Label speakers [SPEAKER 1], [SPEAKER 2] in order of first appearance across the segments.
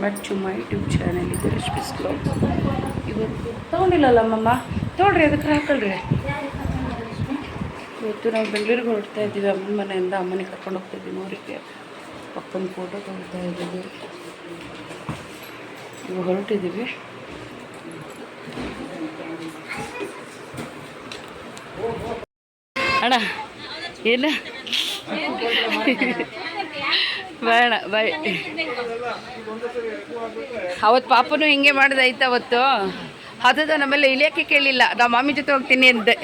[SPEAKER 1] Back to my YouTube channel. ಇದು recipes blogs. ಇವತ್ತು ತೊಗೊಂಡಿಲ್ಲಲ್ಲಮ್ಮಮ್ಮ, ತೊಗೊಳ್ರಿ ಅದಕ್ಕೆ ಹಾಕಳ್ರಿ. ಇವತ್ತು ನಾವು ಬೆಂಗಳೂರಿಗೆ ಹೊರಡ್ತಾ ಇದ್ದೀವಿ. ಅಮ್ಮನ ಮನೆಯಿಂದ ಅಮ್ಮನಿಗೆ ಕರ್ಕೊಂಡು ಹೋಗ್ತಾ ಇದ್ದೀವಿ ಊರಿಗೆ. ಪಕ್ಕನ ಫೋಟೋ ತೊಗೊಳ್ತಾ ಇದ್ದೀವಿ. ಇವಾಗ ಹೊರಟಿದ್ದೀವಿ. ಅಣ್ಣ ಏನು ಬೇಡ ಬಾಯ್. ಅವತ್ತು ಪಾಪನು ಹಿಂಗೆ ಮಾಡಿದಾಯ್ತು. ಅವತ್ತು ಅದು ನಮ್ಮೆಲ್ಲ ಇಳಿಯೋಕ್ಕೆ ಕೇಳಿಲ್ಲ. ನಾವು ಮಾಮಿ ಜೊತೆ ಹೋಗ್ತೀನಿ ಅಂದೆ.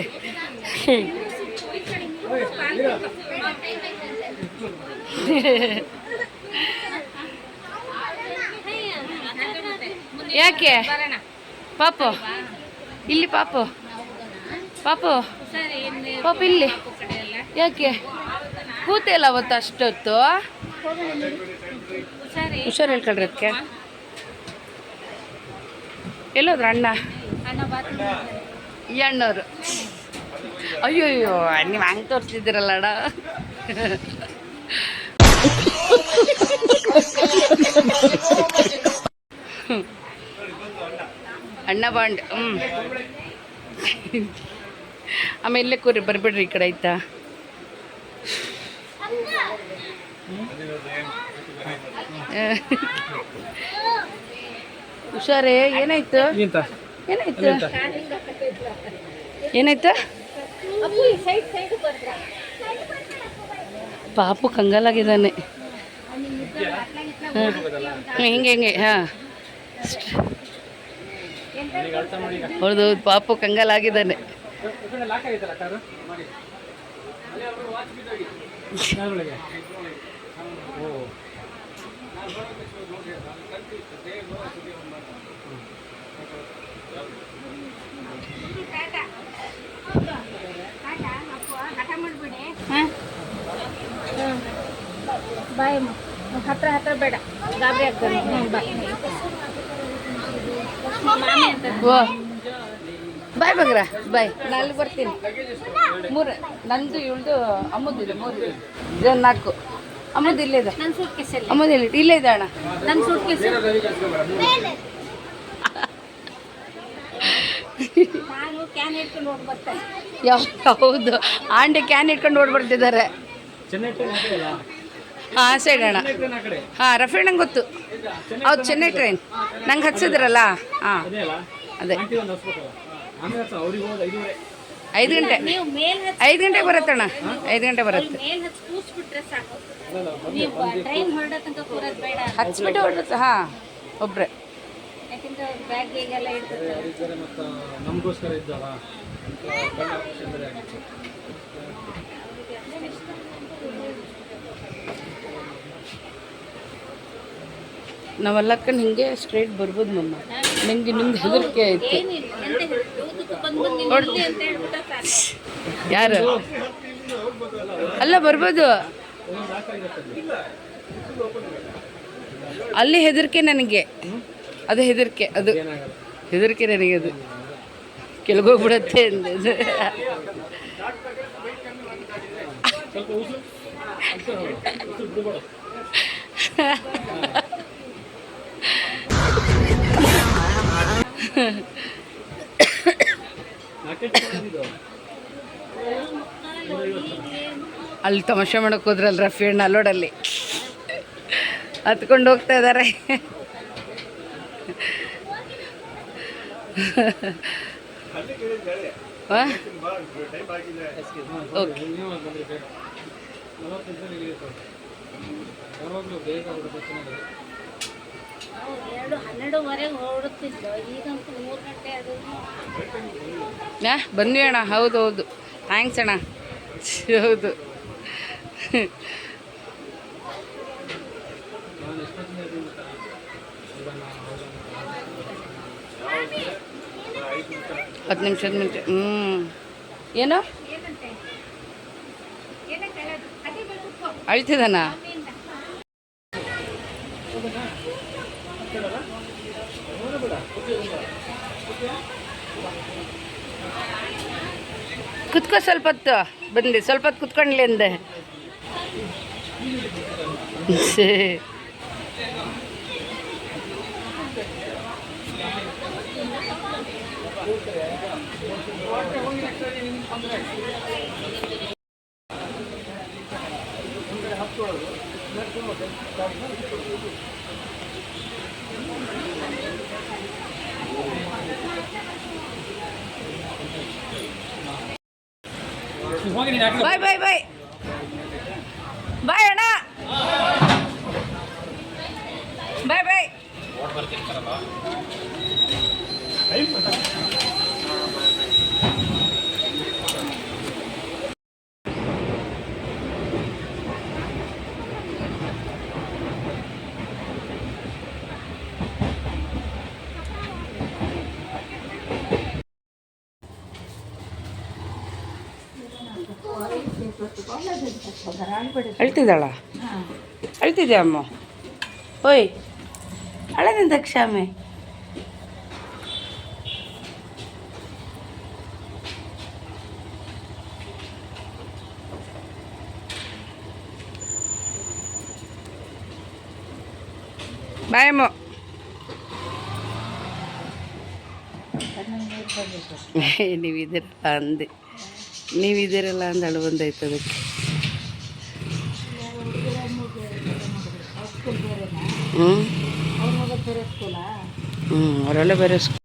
[SPEAKER 1] ಯಾಕೆ ಪಾಪು ಇಲ್ಲಿ, ಪಾಪು ಪಾಪು ಪಾಪು ಇಲ್ಲಿ ಯಾಕೆ ಕೂತೆ ಇಲ್ಲ ಅವತ್ತು ಅಷ್ಟೊತ್ತು? ಹುಷಾರು ಹೇಳ್ಕೊಳ್ರಿ ಅದಕ್ಕೆ. ಎಲ್ಲೋದ್ರು ಅಣ್ಣ? ಈ ಅಣ್ಣವರು. ಅಯ್ಯೋ ಅಯ್ಯೋ, ನೀವು ಹಂಗೆ ತೋರಿಸ್ತಿದ್ದೀರಲ್ಲ ಅಣ್ಣ. ಅಣ್ಣ ಬಾಂಡ್. ಆಮೇಲೆ ಇಲ್ಲೇ ಕೂರಿ ಬರ್ಬಿಡ್ರಿ ಈ ಕಡೆ ಆಯ್ತಾ? ಹುಷಾರೇ. ಏನಾಯ್ತು ಏನಾಯ್ತು ಏನಾಯ್ತು? ಪಾಪು ಕಂಗಾಲಾಗಿದ್ದಾನೆ. ಹಿಂಗೆ ಹಿಂಗೆ. ಹಾಂ ಹೌದು, ಪಾಪು ಕಂಗಾಲಾಗಿದ್ದಾನೆ.
[SPEAKER 2] ಬಾಯ್ ಹತ್ರ ಹತ್ರ ಬೇಡ, ಗಾಬರಿ ಆಗ್ತಾನೆ.
[SPEAKER 1] ಬಾಯ್ ಬಗ್ರ ಬಾಯ್. ನಾನು ಅಲ್ಲಿ ಬರ್ತೀನಿ. ಮೂರು ನಂದು ಇವಳ್ದು ಅಮ್ಮದಿದೆ. 3 4 ಅಮ್ಮದು ಇಲ್ಲೇ ಇದೆ.
[SPEAKER 2] ನನ್ನ ಸೂಟ್ ಕೇಸ್
[SPEAKER 1] ಅಮ್ಮದು ಇಲ್ಲೇ ಇದೆ ಅಣ್ಣ.
[SPEAKER 2] ನನ್ನ ಸೂಟ್ ಕೇಸ್ ನಾನು ಕ್ಯಾನ್ ಇಟ್ಕೊಂಡು ಓಡ್ ಬರ್ತಾರೆ.
[SPEAKER 1] ಹೌದು, ಆಂಟಿ ಕ್ಯಾನ್ ಇಟ್ಕೊಂಡು ಓಡ್ ಬರ್ತಿದ್ದಾರೆ. ಹಾಂ ಸೈಡ್ ಅಣ್ಣ. ಹಾಂ ರಫೀಡ್ ನಂಗೆ ಗೊತ್ತು. ಹೌದು, ಚೆನ್ನೈ ಟ್ರೈನ್ ನಂಗೆ ಹಚ್ಚಿದ್ರಲ್ಲ. ಹಾಂ ಅದೇ 5 ಗಂಟೆ. 5 ಗಂಟೆಗೆ ಬರುತ್ತಣ್ಣ. 5 ಗಂಟೆ ಬರುತ್ತೆ. ಹಚ್ಬಿಟ್ಟು ಹೊರಡುತ್ತೆ. ಹಾಂ ಒಬ್ಬರೇ. ನಾವೆಲ್ಲಕ್ಕಂಡು ಹಿಂಗೆ ಸ್ಟ್ರೈಟ್ ಬರ್ಬೋದು ಮಮ್ಮ. ನಿಮ್ಗೆ ಹೆದರಿಕೆ ಆಯ್ತು. ಯಾರು ಅಲ್ಲ ಬರ್ಬೋದು. ಅಲ್ಲಿ ಹೆದರಿಕೆ ನನಗೆ. ಅದು ಹೆದರಿಕೆ, ಅದು ಹೆದರಿಕೆ ನನಗೆ. ಅದು ಕೆಳಗೋಗ್ಬಿಡತ್ತೆ ಅಂದೆ. ಅಲ್ಲಿ ತಮಾಷೆ ಮಾಡೋಕೆ ಹೋದ್ರಲ್ಲ ರಫೀಣ್ಣ ಅಲ್ಲೋಡಲ್ಲಿ ಹತ್ಕೊಂಡು ಹೋಗ್ತಾ ಇದ್ದಾರೆ. ಓಕೆ
[SPEAKER 2] 12:30 ಹೊರಡುತ್ತಿದ್ದು, ಈಗಂತೂ 3 ಗಂಟೆ. ಅದು
[SPEAKER 1] ಬಂದ್ವಿ ಅಣ್ಣ. ಹೌದು ಹೌದು, ಥ್ಯಾಂಕ್ಸ್ ಅಣ್ಣ. ಹೌದು ಹತ್ತು ನಿಮಿಷದ ಮುಂಚೆ. ಏನೋ ಅಳ್ತಿದ್ದಾನ? ಕುತ್ಕೋ, ಸ್ವಲ್ಪ ಹೊತ್ತು ಬಂದು ಸ್ವಲ್ಪ ಹೊತ್ತು ಕುತ್ಕೊಂಡ್ಲಿ ಅಂದೆ. ಬಾಯ್ ಬಾಯ್ ಬಾಯ್ ಬಾಯ್ ಅಣ್ಣ ಬಾಯ್ ಬಾಯ್. ಅಳ್ತಿದ್ದಾಳ? ಅಳ್ತಿದ್ಯಾ ಅಮ್ಮ? ಓಯ್ ಅಳದಿಂದ ಕ್ಷಾಮೆ. ಬಾಯ್ ಅಮ್ಮ. ನೀವಿದ್ದೀರಲ್ಲ ಅಂದೆ, ನೀವಿದ್ದೀರಲ್ಲ ಅಂದ ಅಳು ಬಂದೈತೆ ಅದಕ್ಕೆ. ಹ್ಞೂ ಅವರೆಲ್ಲ ಬೇರೆ ಸ್ಕೂಲ್.